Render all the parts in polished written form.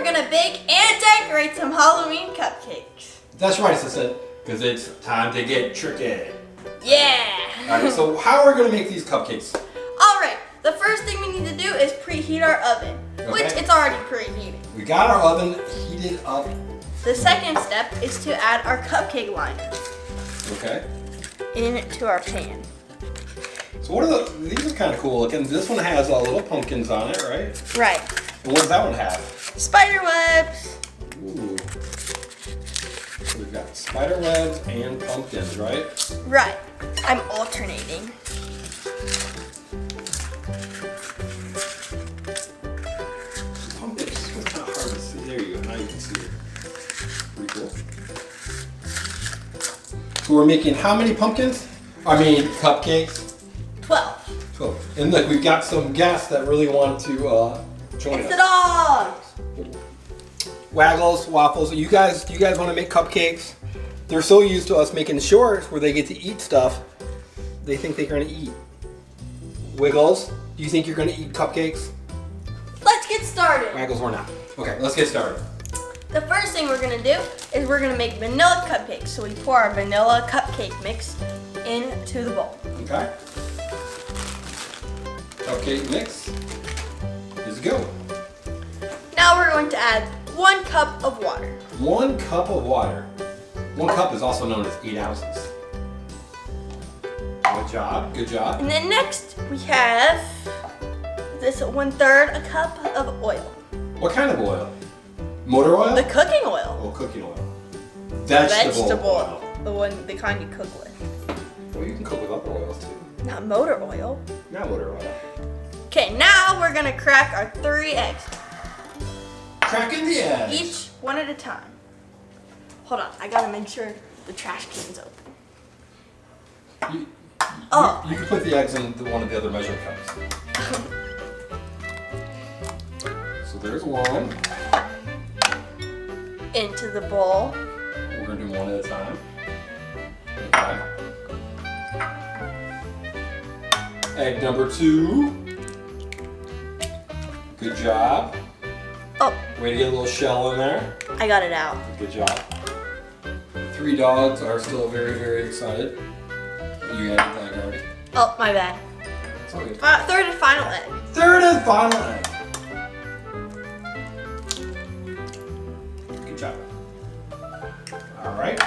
we're gonna bake and decorate some Halloween cupcakes. That's right, sister, because it's time to get tricky. Yeah! Alright, so how are we gonna make these cupcakes? Alright, the first thing we need to do is preheat our oven, which it's already preheated. We got our oven heated up. The second step is to add our cupcake liner. Okay. Into our pan. So what are these are kind of cool looking. This one has little pumpkins on it, right? Right. And what does that one have? Spider webs. Ooh. So we've got spider webs and pumpkins, right? Right. I'm alternating. Pumpkins. It's kind of hard to see. There you go. Now you can see it. Pretty cool. So we're making how many pumpkins? I mean, cupcakes? 12. 12. And look, we've got some guests that really want to join It's us. the dogs. Waggles, Waffles, do you guys want to make cupcakes? They're so used to us making shorts where they get to eat stuff, they think they're going to eat. Wiggles, do you think you're going to eat cupcakes? Let's get started. Waggles, we're not. Okay, let's get started. The first thing we're gonna do is we're gonna make vanilla cupcakes. So we pour our vanilla cupcake mix into the bowl. Okay. Cupcake mix is go. Now we're going to add 1 cup of water. 1 cup of water. 1 cup is also known as 8 ounces. Good job, good job. And then next we have this 1/3 a cup of oil. What kind of oil? Motor oil? The cooking oil. Oh, cooking oil. Vegetable oil. The kind you cook with. Well, you can cook with other oils too. Not motor oil. Not motor oil. Okay, now we're gonna crack our 3 eggs. Cracking the eggs. Each one at a time. Hold on, I gotta make sure the trash can's open. You can put the eggs in one of the other measuring cups. So there's 1. Into the bowl. We're gonna do 1 at a time. Okay. Egg number 2. Good job. Oh, Way to get a little shell in there. I got it out. Good job. 3 dogs are still very, very excited. You added that already. Oh, my bad. It's all good. 3rd and final egg. 3rd and final egg. Good job. All right.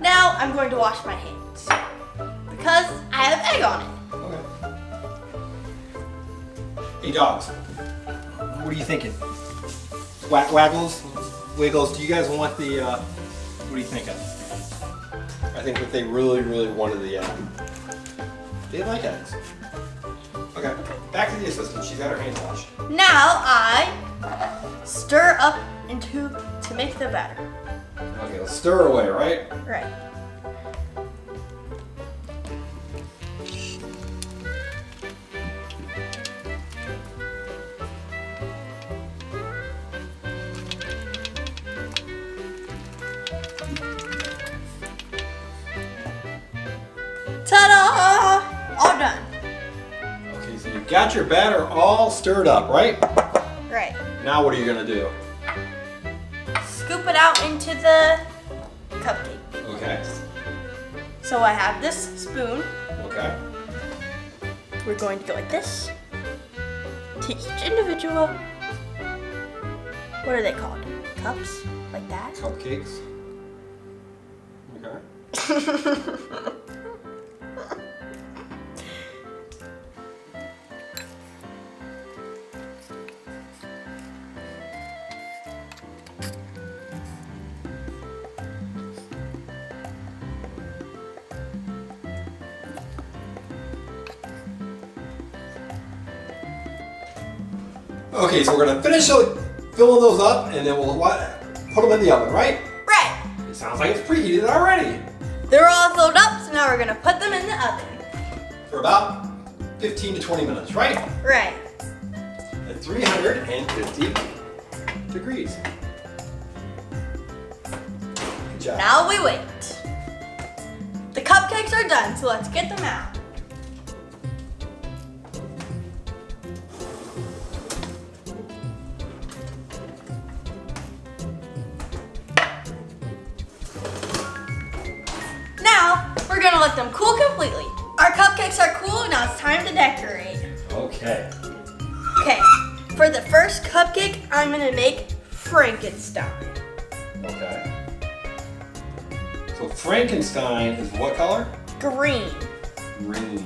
Now I'm going to wash my hands because I have egg on it. Okay. Hey dogs, what are you thinking? Waggles, Wiggles, do you guys want the, what are you thinking? I think that they really, really wanted the egg. They like eggs. Okay, back to the assistant. She's got her hands washed. Now I stir up to make the batter. Okay, let's stir away, right? Right. Ta-da! All done. Okay, so you've got your batter all stirred up, right? Right. Now what are you gonna do? Scoop it out into the cupcake. Okay. So I have this spoon. Okay. We're going to go like this to each individual. What are they called? Cups? Like that? Cupcakes. Okay. Okay, so we're gonna finish filling those up, and then we'll put them in the oven, right? Right. It sounds like it's preheated already. They're all filled up, so now we're gonna put them in the oven. For about 15 to 20 minutes, right? Right. At 350 degrees. Good job. Now we wait. The cupcakes are done, so let's get them out. got them cool completely. Our cupcakes are cool, now it's time to decorate. Okay. Okay, for the first cupcake, I'm gonna make Frankenstein. Okay. So Frankenstein is what color? Green. Green.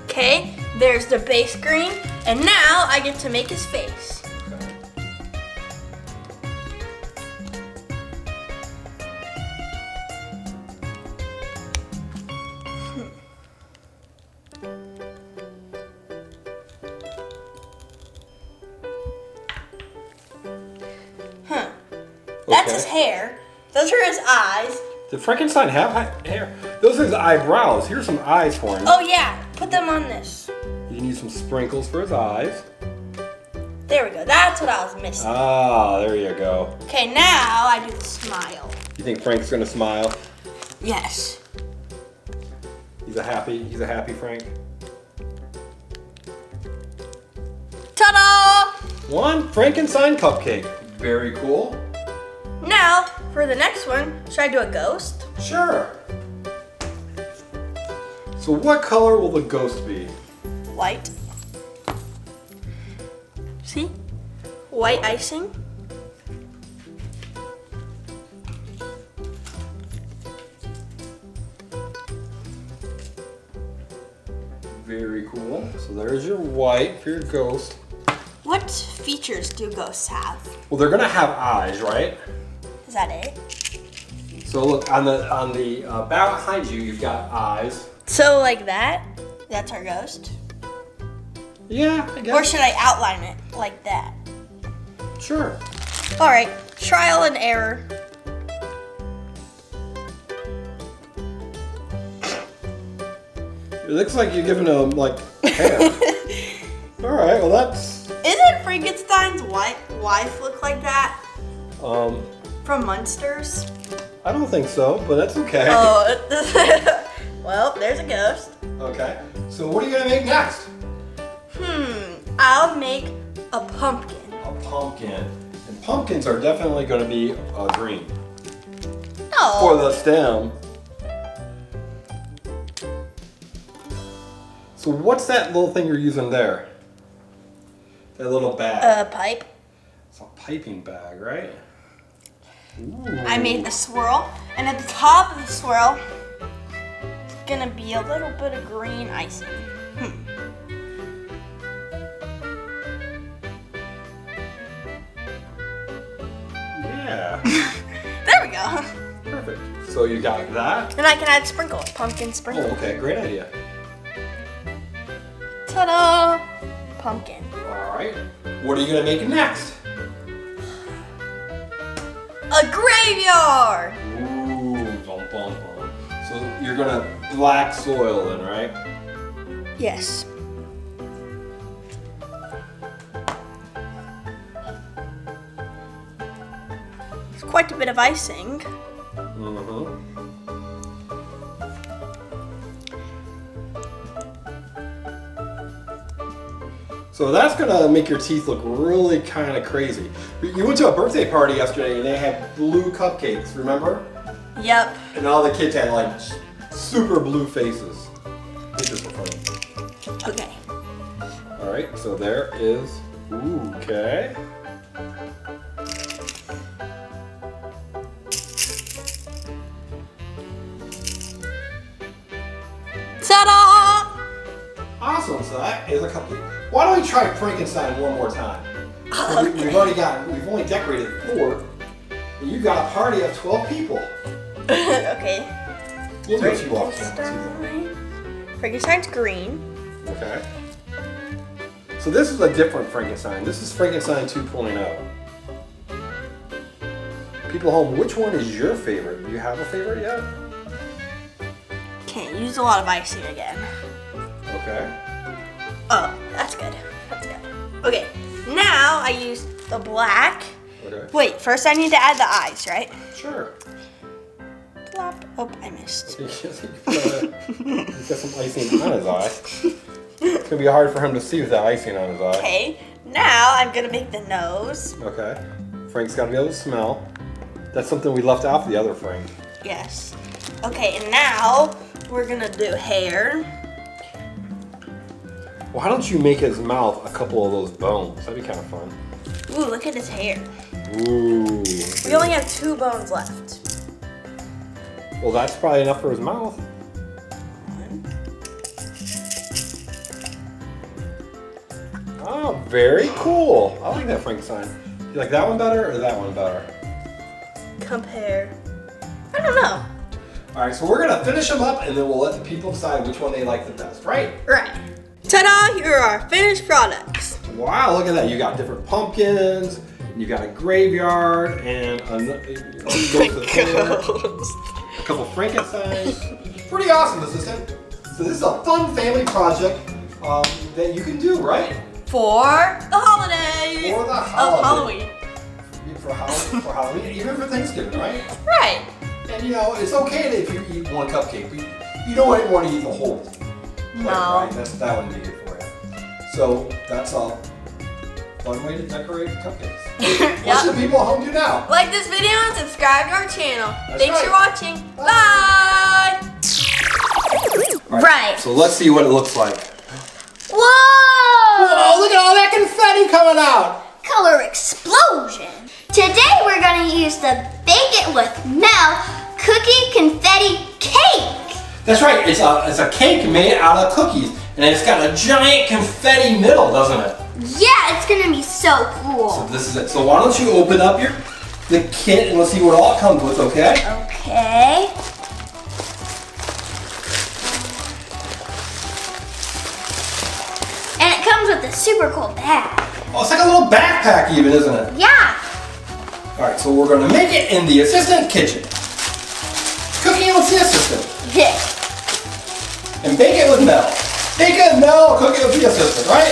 Okay, there's the base green, and now I get to make his face. Okay. Huh. That's Okay. his hair. Those are his eyes. Did Frankenstein have hair? Those are his eyebrows. Here's some eyes for him. Oh yeah, put them on this. You can use some sprinkles for his eyes. There we go. That's what I was missing. Ah, there you go. Okay, now I do the smile. You think Frank's gonna smile? Yes. He's a happy Frank. Ta-da! One Frankenstein cupcake. Very cool. Now, for the next one, should I do a ghost? Sure. So what color will the ghost be? White. See? White icing. Very cool. So there's your white for your ghost. What features do ghosts have? Well, they're gonna have eyes, right? Is that it? So look on the bow behind you, you've got eyes. So like that? That's our ghost? Yeah, I guess. Or should I outline it like that? Sure. All right, trial and error. It looks like you're giving them like hair. All right. Well, that's. Isn't Frankenstein's wife look like that? Um, From Munsters? I don't think so, but that's okay. Oh, well, there's a ghost. Okay. So what are you gonna make next? I'll make a pumpkin. A pumpkin. And pumpkins are definitely gonna be green No. for the stem. So what's that little thing you're using there? That little bag. A pipe. It's a piping bag, right? Ooh. I made the swirl, and at the top of the swirl, it's gonna be a little bit of green icing. Yeah. There we go. Perfect. So you got that. And I can add sprinkles, pumpkin sprinkles. Oh, okay. Great idea. Ta-da! Pumpkin. All right. What are you gonna make next? A graveyard! Ooh, bum, bum, bum. So you're gonna black soil then, right? Yes. It's quite a bit of icing. Mm-hmm. So that's gonna make your teeth look really kind of crazy. You went to a birthday party yesterday and they had blue cupcakes, remember? Yep. And all the kids had like super blue faces. Pictures were funny. Okay. All right, so there is, ooh, okay. Ta-da! Awesome, so that is a cupcake. Why don't we try Frankenstein one more time? So we've only decorated 4, and you've got a party of 12 people. Okay. We'll do a few off. Frankenstein's green. Okay. So this is a different Frankenstein. This is Frankenstein 2.0. People home, which one is your favorite? Do you have a favorite yet? Okay, use a lot of icing again. Okay. Oh, that's good. That's good. Okay, now I use the black. Okay. Wait, first I need to add the eyes, right? Sure. Plop. Oh, I missed. He's got some icing on his eye. It's gonna be hard for him to see with that icing on his eye. Okay, now I'm gonna make the nose. Okay. Frank's gotta be able to smell. That's something we left out for the other Frank. Yes. Okay, and now we're gonna do hair. Why don't you make his mouth a couple of those bones? That'd be kind of fun. Ooh, look at his hair. Ooh. We only have 2 bones left. Well, that's probably enough for his mouth. Oh, very cool. I like that Frankenstein. You like that one better or that one better? Compare. I don't know. All right, so we're gonna finish them up and then we'll let the people decide which one they like the best, right? Right. Ta-da! Here are our finished products. Wow, look at that. You got different pumpkins, you got a graveyard, and a couple Frankensteins. Pretty awesome, assistant. So this is a fun family project that you can do, right? For the holiday. For the Of holiday. Halloween. For Halloween, even for Thanksgiving, right? Right. And you know, it's okay if you eat one cupcake, but you don't want to eat the whole plate, No. right? That wouldn't be good for you. So that's a fun way to decorate cupcakes. What should the people at home do now? Like this video and subscribe to our channel. That's Thanks right. for watching. Bye. Right. So let's see what it looks like. Whoa! Oh, look at all that confetti coming out! Color explosion. Today we're going to use the Bake It With Mel Cookie Confetti Cake. That's right, it's a cake made out of cookies, and it's got a giant confetti middle, doesn't it? Yeah, it's going to be so So cool. this is it. So why don't you open up the kit and let's see what it all comes with, okay? Okay. And it comes with a super cool bag. Oh, it's like a little backpack even, isn't it? Yeah. All right, so we're gonna make it in the assistant kitchen. Cooking with the assistant. Yeah. And bake it with Mel. Bake it with Mel, cook it with the assistant, right?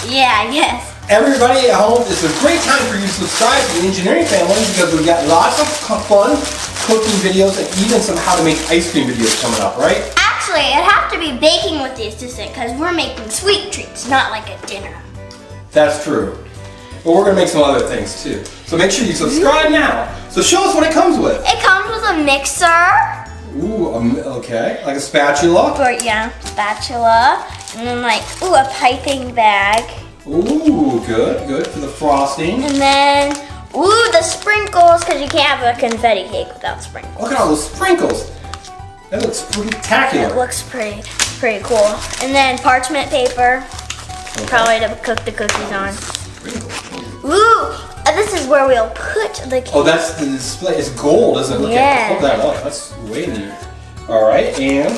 Yeah, yes. Everybody at home, it's a great time for you to subscribe to the Engineering Family because we've got lots of fun cooking videos and even some how to make ice cream videos coming up, right? Actually, it'd have to be baking with the assistant because we're making sweet treats, not like a dinner. That's true. But we're gonna make some other things too. So make sure you subscribe now. So show us what it comes with. It comes with a mixer. Ooh, okay, like a spatula. Or, yeah, spatula. And then a piping bag. Ooh, good for the frosting. And then, the sprinkles, because you can't have a confetti cake without sprinkles. Look at all those sprinkles. That looks spectacular. It looks pretty cool. And then parchment paper, probably to cook the cookies on. Ooh, this is where we'll put the cake. Oh, that's the display. It's gold, isn't it? Look at hold that up. That's way neat. All right, and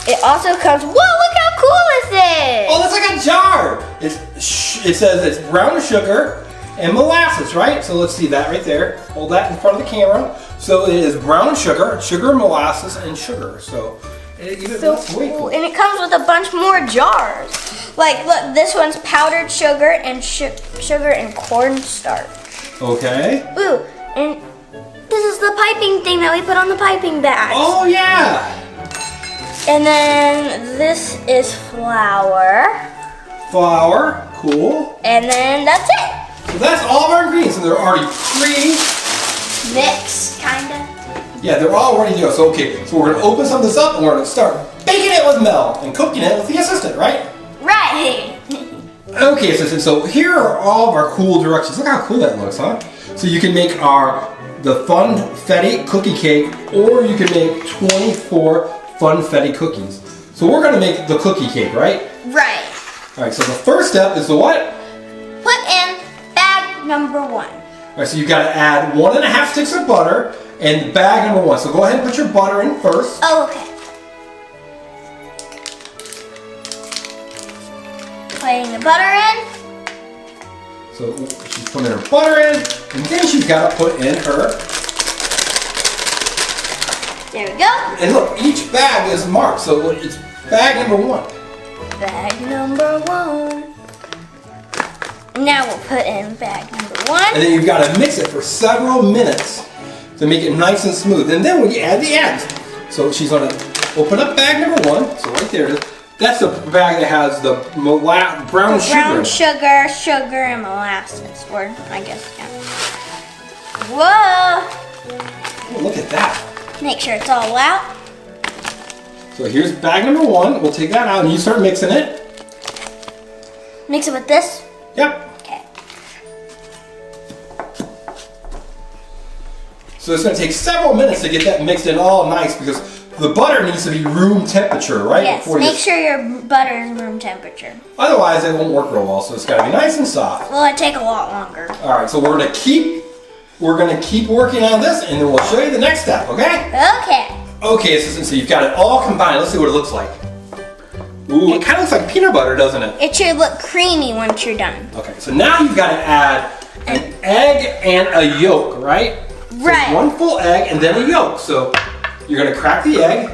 it also comes. Whoa! Look how cool this is. oh, that's like a jar. It says it's brown sugar and molasses, right? So let's see that right there. Hold that in front of the camera. So it is brown sugar, molasses, and sugar. So that's way cool. And it comes with a bunch more jars. Like, look, this one's powdered sugar and sugar and cornstarch. Okay. Ooh, and this is the piping thing that we put on the piping bag. Oh yeah. And then this is flour. Flour, cool. And then that's it. So that's all of our ingredients, and they're already Mixed, kinda. Yeah, they're all ready to go. So okay, so we're gonna open some of this up and we're gonna start baking it with Mel and cooking it with the assistant, right? Right. Okay, assistant, so here are all of our cool directions. Look how cool that looks, huh? So you can make the Funfetti cookie cake, or you can make 24 Funfetti cookies. So we're gonna make the cookie cake, right? Right. All right, so the first step is the what? Put in bag number 1. All right, so you gotta add 1.5 sticks of butter and bag number 1. So go ahead and put your butter in first. Oh, okay. Putting the butter in. So she's putting her butter in, and then she's gotta put in her. There we go. And look, each bag is marked, so it's bag number 1. Bag number 1. Now we'll put in bag number 1. And then you've got to mix it for several minutes. to make it nice and smooth. And then we add the eggs. So she's gonna open up bag number 1. So right there it is. That's the bag that has the brown sugar. Brown sugar, and molasses. Or, I guess, yeah. Whoa! Oh, look at that. Make sure it's all out. So here's bag number 1. We'll take that out and you start mixing it. Mix it with this. Yep. Okay. So it's going to take several minutes to get that mixed in all nice because the butter needs to be room temperature, right? Yes, make sure your butter is room temperature. Otherwise, it won't work real well. So it's got to be nice and soft. Well, it take a lot longer. All right, so we're going to keep working on this, and then we'll show you the next step. Okay? Okay. Okay, assistant. So you've got it all combined. Let's see what it looks like. Ooh, it kind of looks like peanut butter, doesn't it? It should look creamy once you're done. Okay, so now you've got to add an egg and a yolk, right? Right. So 1 full egg and then a yolk. So you're going to crack the egg.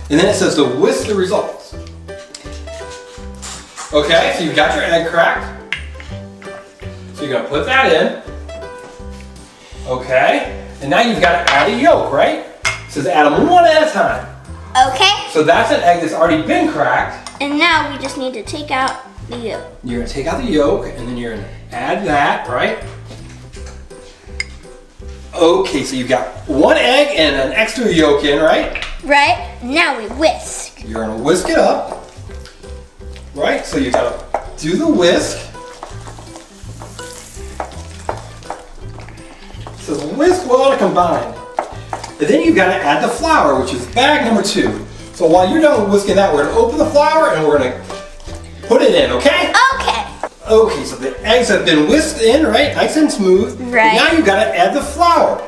And then it says to whisk the results. Okay, so you've got your egg cracked. So you're going to put that in. Okay, and now you've got to add a yolk, right? It says add them 1 at a time. Okay. So that's an egg that's already been cracked. And now we just need to take out the yolk. You're going to take out the yolk and then you're going to add that, right? Okay, so you've got 1 egg and an extra yolk in, right? Right. Now we whisk. You're going to whisk it up, right? So you got to do the whisk. So whisk well to combine. And then you've got to add the flour, which is bag number 2. So while you're done whisking that, we're going to open the flour and we're going to put it in, okay? Okay. Okay, so the eggs have been whisked in, right? Nice and smooth. Right. Now you've got to add the flour.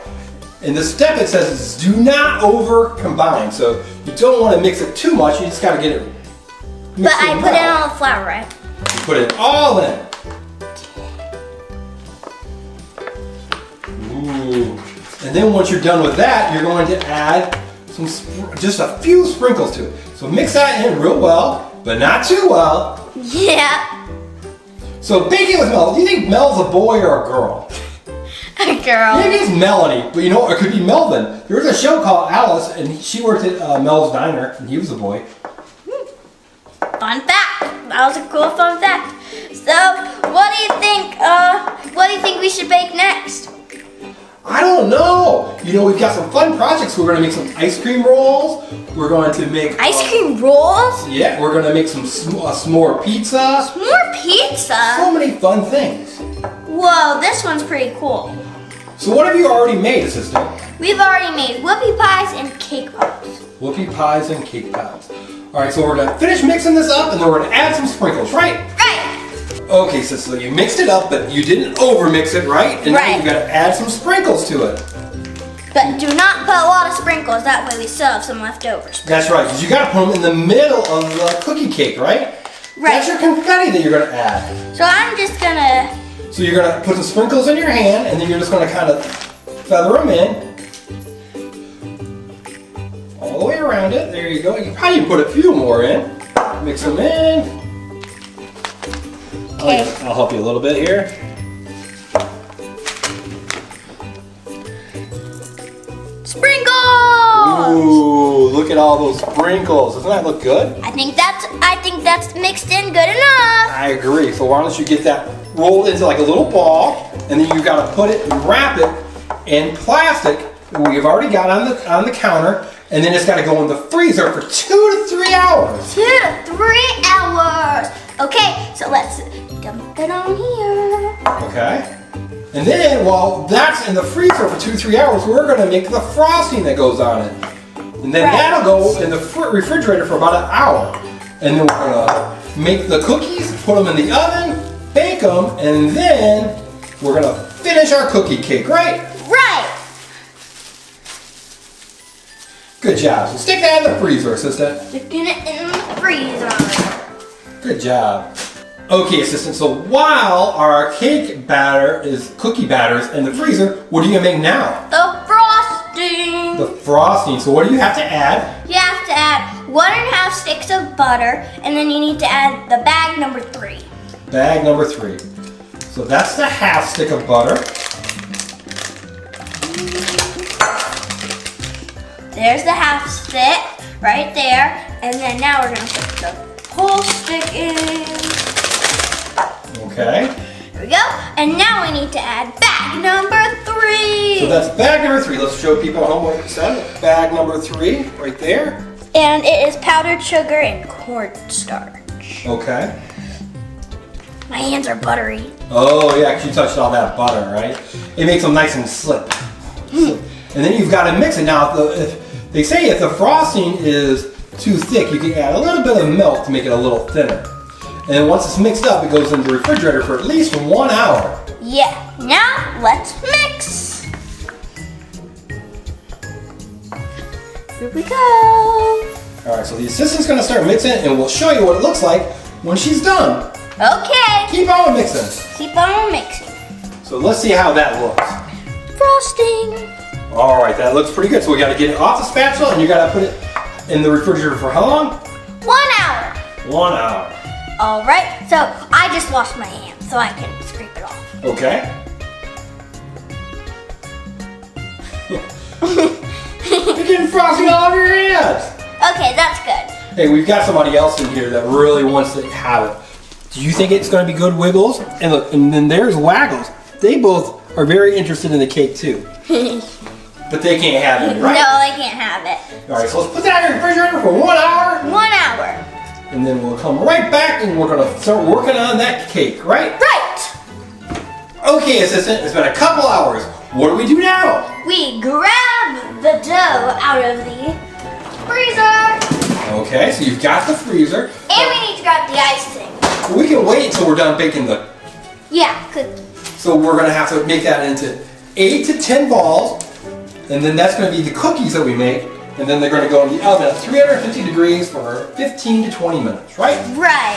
And the step it says is do not over combine. So you don't want to mix it too much, you just got to get it mixed. But I put in all the flour, right? You put it all in. Ooh. And then once you're done with that, you're going to add just a few sprinkles to it. So mix that in real well, but not too well. Yeah. So baking with Mel, do you think Mel's a boy or a girl? A girl. Maybe it's Melanie, but you know, it could be Melvin. There was a show called Alice, and she worked at Mel's Diner, and he was a boy. Fun fact. That was a cool fun fact. So, what do you think? What do you think we should bake next? I don't know. You know, we've got some fun projects. We're going to make some ice cream rolls. We're going to make Ice cream rolls? Yeah, we're going to make some s'more pizza. More pizza? So many fun things. Whoa, this one's pretty cool. So what have you already made, assistant? We've already made whoopie pies and cake pops. Whoopie pies and cake pops. All right, so we're going to finish mixing this up, and then we're going to add some sprinkles, right? Right. Okay, so you mixed it up, but you didn't over mix it, right? And Right. now you got to add some sprinkles to it. But do not put a lot of sprinkles. That way we still have some leftovers. That's right, because you got to put them in the middle of the cookie cake, right? Right. That's your confetti that you're going to add. So I'm just gonna. So you're going to put the sprinkles in your hand, and then you're just going to kind of feather them in. All the way around it. There you go. You can probably put a few more in. Mix them in. Okay. I'll help you a little bit here. Sprinkles! Ooh, look at all those sprinkles. Doesn't that look good? I think that's mixed in good enough. I agree. So why don't you get that rolled into like a little ball, and then you got to put it and wrap it in plastic that we've already got on the counter, and then it's got to go in the freezer for 2 to 3 hours. 2 to 3 hours. Okay, so let's dump it on here. Okay. And then while that's in the freezer for 2 to 3 hours, we're going to make the frosting that goes on it. And then Right. that'll go in the refrigerator for about an hour. And then we're going to make the cookies, put them in the oven, bake them, and then we're going to finish our cookie cake, right? Right. Good job. So stick that in the freezer, assistant. Sticking it in the freezer. Good job. Okay, assistant, so while our cookie batter is in the freezer, what are you going to make now? The frosting. The frosting. So what do you have to add? You have to add 1.5 sticks of butter, and then you need to add the bag number 3. Bag number 3. So that's the half stick of butter. There's the half stick right there. And then now we're gonna put the whole stick in. Okay. There we go. And now we need to add bag number 3. So that's bag number 3. Let's show people homework set. Bag number 3, right there. And it is powdered sugar and cornstarch. Okay. My hands are buttery. Oh yeah, 'cause you touched all that butter, right? It makes them nice and slick. And then you've got to mix it. Now, if they say if the frosting is too thick, you can add a little bit of milk to make it a little thinner. And then once it's mixed up, it goes in the refrigerator for at least 1 hour. Yeah, now let's mix. Here we go. All right, so the assistant's gonna start mixing it and we'll show you what it looks like when she's done. Okay. Keep on mixing. Keep on mixing. So let's see how that looks. Frosting. All right, that looks pretty good. So we gotta get it off the spatula and you gotta put it in the refrigerator for how long? 1 hour. 1 hour. All right, so I just washed my hands so I can scrape it off. Okay. You're getting frosting all over your hands. Okay, that's good. Hey, we've got somebody else in here that really wants to have it. Do you think it's going to be good, Wiggles? And look, and then there's Waggles. They both are very interested in the cake too. But they can't have it, right? No, they can't have it. All right, so let's put that in the refrigerator for 1 hour. 1 hour. And then we'll come right back and we're going to start working on that cake, right? Right. Okay, assistant, it's been a couple hours. What do we do now? We grab the dough out of the freezer. Okay, so you've got the freezer. And we need to grab the icing. We can wait until we're done baking the... Yeah, cookie. So we're going to have to make that into 8 to 10 balls. And then that's going to be the cookies that we make. And then they're going to go in the oven at 350 degrees for 15 to 20 minutes, right? Right.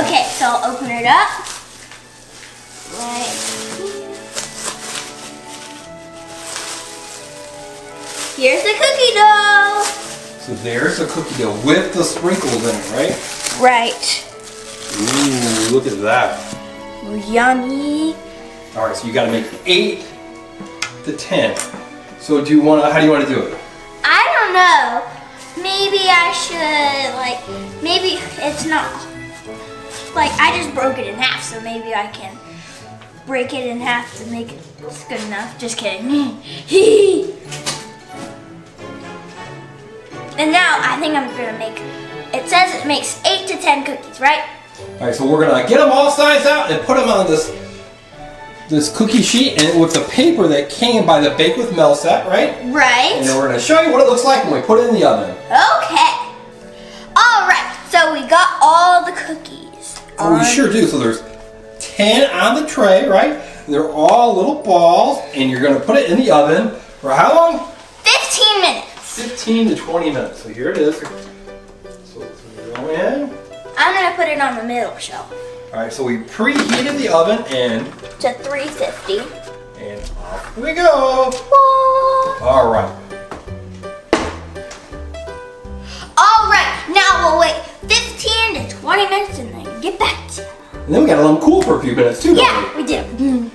Okay, so I'll open it up. Right. Here's the cookie dough. So there's the cookie dough with the sprinkles in it, right? Right. Ooh, look at that. Yummy. All right, so you got to make 8 to 10. So how do you want to do it? I don't know. Maybe I should, maybe it's not, I just broke it in half, so maybe I can break it in half to make it good enough. Just kidding. And now I think I'm gonna make, it says it makes 8 to 10 cookies, right? All right, so we're gonna get them all sized out and put them on this cookie sheet and with the paper that came by the Bake with Mel set, right? Right. And then we're gonna show you what it looks like when we put it in the oven. Okay. All right, so we got all the cookies. Oh, we sure do. So there's 10 on the tray, right? They're all little balls and you're gonna put it in the oven for how long? 15 minutes. 15 to 20 minutes. So here it is. So let's go in. I'm gonna put it on the middle shelf. All right, so we preheated the oven and To 350. off we go. Whoa. All right. All right, now we'll wait 15 to 20 minutes and then get back to you. And then we gotta let them cool for a few minutes too, don't Yeah, we do. we?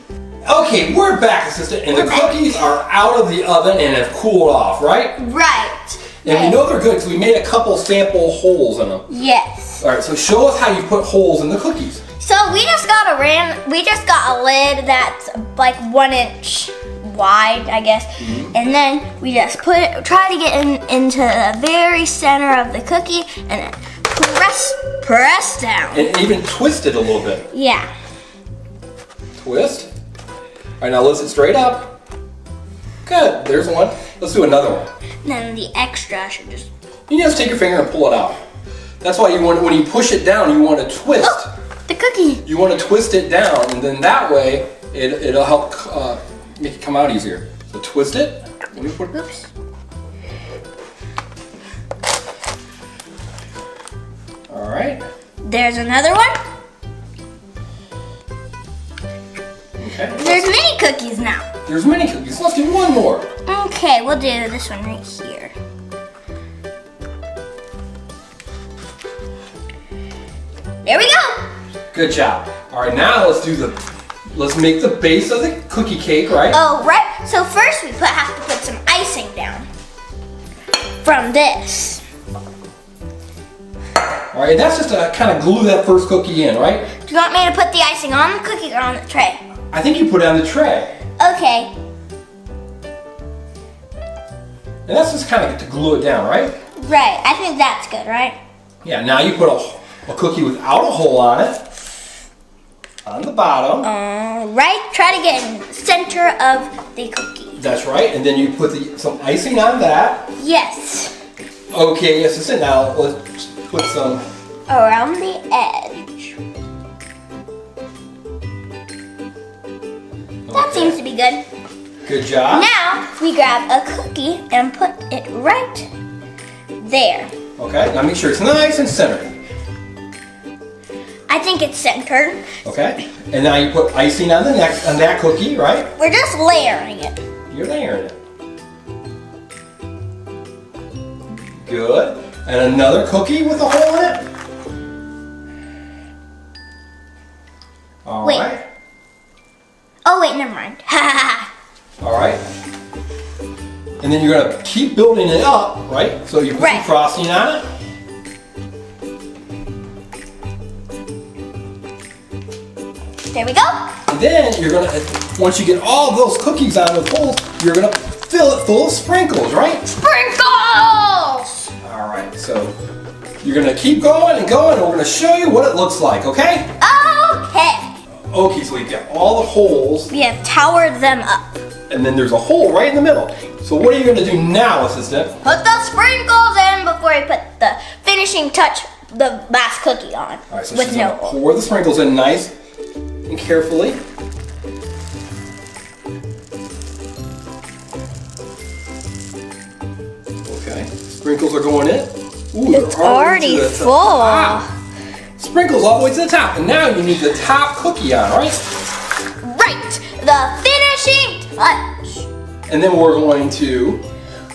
Okay, we're back, assistant, and We're the back. cookies are out of the oven and have cooled off, right? Right. And we know they're good because we made a couple sample holes in them. Yes. All right, so show us how you put holes in the cookies. So we just got a lid that's like 1 inch wide, I guess. And then we just try to get into the very center of the cookie and then press down. And even twist it a little bit. Yeah. Twist. All right, now lift it straight up. Good, there's one. Let's do another one. And then the extra I should just. You just take your finger and pull it out. That's why you want, when you push it down, you want to twist. Oh, the cookie. You want to twist it down, and then that way it'll help make it come out easier. So twist it. Let me put it. Oops. All right. There's another one. Okay. There's mini cookies now. There's many cookies. Let's do one more. Okay, we'll do this one right here. There we go. Good job. All All right, now let's make the base of the cookie cake, right? Oh, right. So first we have to put some icing down from this. All right, that's just to kind of glue that first cookie in, right? Do you want me to put the icing on the cookie or on the tray? I think you put it on the tray. Okay. And that's just kind of to glue it down, right? Right. I think that's good, right? Yeah, now you put a cookie without a hole on it. On the bottom. Right. Try to get in the center of the cookie. That's right, and then you put some icing on that. Yes. Okay, yes, that's it. Now let's put some around the edge. That seems to be good. Good job. Now we grab a cookie and put it right there. Okay, now make sure it's nice and centered. I think it's centered. Okay, and now you put icing on that cookie, right? We're just layering it. You're layering it. Good. And another cookie with a hole in it. All Wait. right. Oh wait, never mind. All right. And then you're gonna keep building it up, right? So you put some frosting on it. There we go. And then you're gonna, once you get all of those cookies out of the holes, you're gonna fill it full of sprinkles, right? Sprinkles! All right, so you're gonna keep going and going, and we're gonna show you what it looks like, okay? Okay. Okay, so we've got all the holes, We have towered them up. and then there's a hole right in the middle. So what are you gonna do now, assistant? Put the sprinkles in before we put the finishing touch, the last cookie on. All right, so with she's no gonna hole. pour the sprinkles in nice and carefully. Okay, sprinkles are going in. Ooh, It's they're already to the full. top. Sprinkles all the way to the top, and now you need the top cookie on, right? Right. The finishing touch. And then we're going to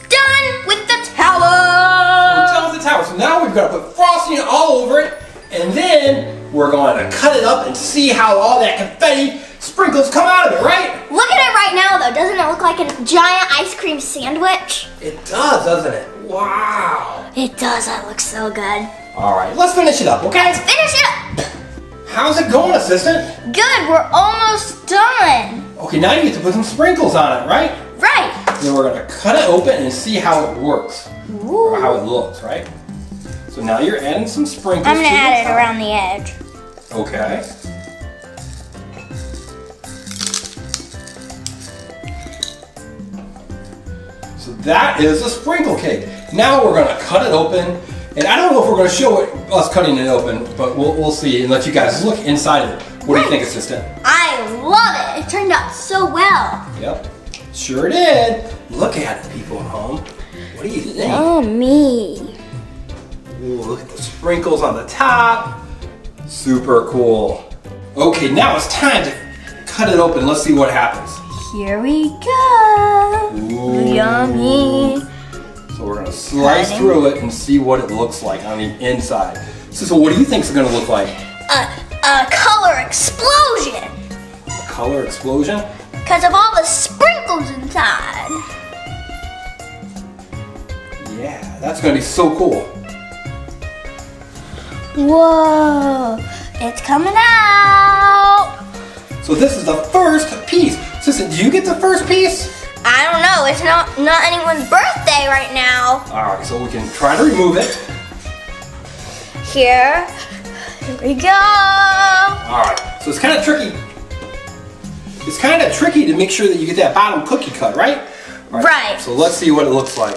Done with the we're tower. done with the tower. So now we've got to put frosting all over it, and then we're going to cut it up and see how all that confetti sprinkles come out of it, right? Look at it right now, though. Doesn't it look like a giant ice cream sandwich? It does, doesn't it? Wow. It does. That looks so good. All right, let's finish it up, okay? Finish it up. How's it going, assistant? Good. We're almost done. Okay, now you get to put some sprinkles on it, right? Right. Then we're gonna cut it open and see how it works, or how it looks, right? So now you're adding some sprinkles. I'm gonna to add the it top. around the edge. Okay. So that is a sprinkle cake. Now we're gonna cut it open, and I don't know if we're gonna show us cutting it open, but we'll see and let you guys look inside of it. What do you think, assistant? I love it. It turned out so well. Yep, sure did. Look at it, people at home. What do you think? Oh, me. Ooh, look at the sprinkles on the top. Super cool. Okay, now it's time to cut it open. Let's see what happens. Here we go. Ooh. Yummy. So we're gonna slice Cutting. through it and see what it looks like on the inside. So what do you think it's gonna look like? A color explosion. A color explosion? Because of all the sprinkles inside. Yeah, that's gonna be so cool. Whoa. It's coming out. So this is the first piece. Sister, do you get the first piece? I don't know. It's not anyone's birthday right now. All right, so we can try to remove it. Here we go. All right, so it's kind of tricky. It's kind of tricky to make sure that you get that bottom cookie cut, right? All Right. So let's see what it looks like.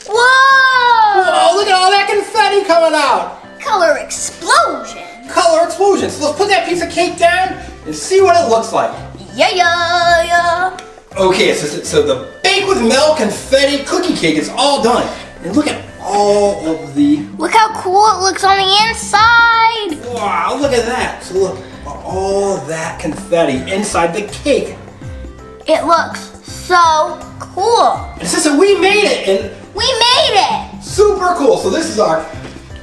Whoa. Oh, look at all that confetti coming out. Color explosion. Color explosion. So let's put that piece of cake down and see what it looks like. Yeah, yeah, yeah. Okay, so the bake with milk confetti cookie cake is all done. And look at all of the, Look how cool it looks on the inside. wow, look at that. So look, all that confetti inside the cake. It looks so cool. And sister, we made it, and We made it. super cool. So this is our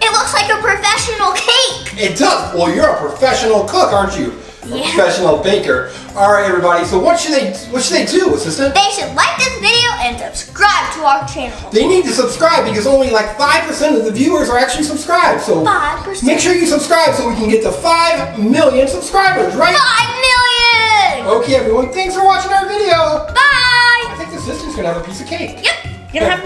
It looks like a professional cake. It does. Well, you're a professional cook, aren't you? A professional baker. All right, everybody. So what should they do, assistant? They should like this video and subscribe to our channel. They need to subscribe because only like 5% of the viewers are actually subscribed. So 5%. make sure you subscribe so we can get to 5 million subscribers, right? 5 million. Okay, everyone. Thanks for watching our video. Bye. I think the assistant's gonna have a piece of cake. Yep. Gonna have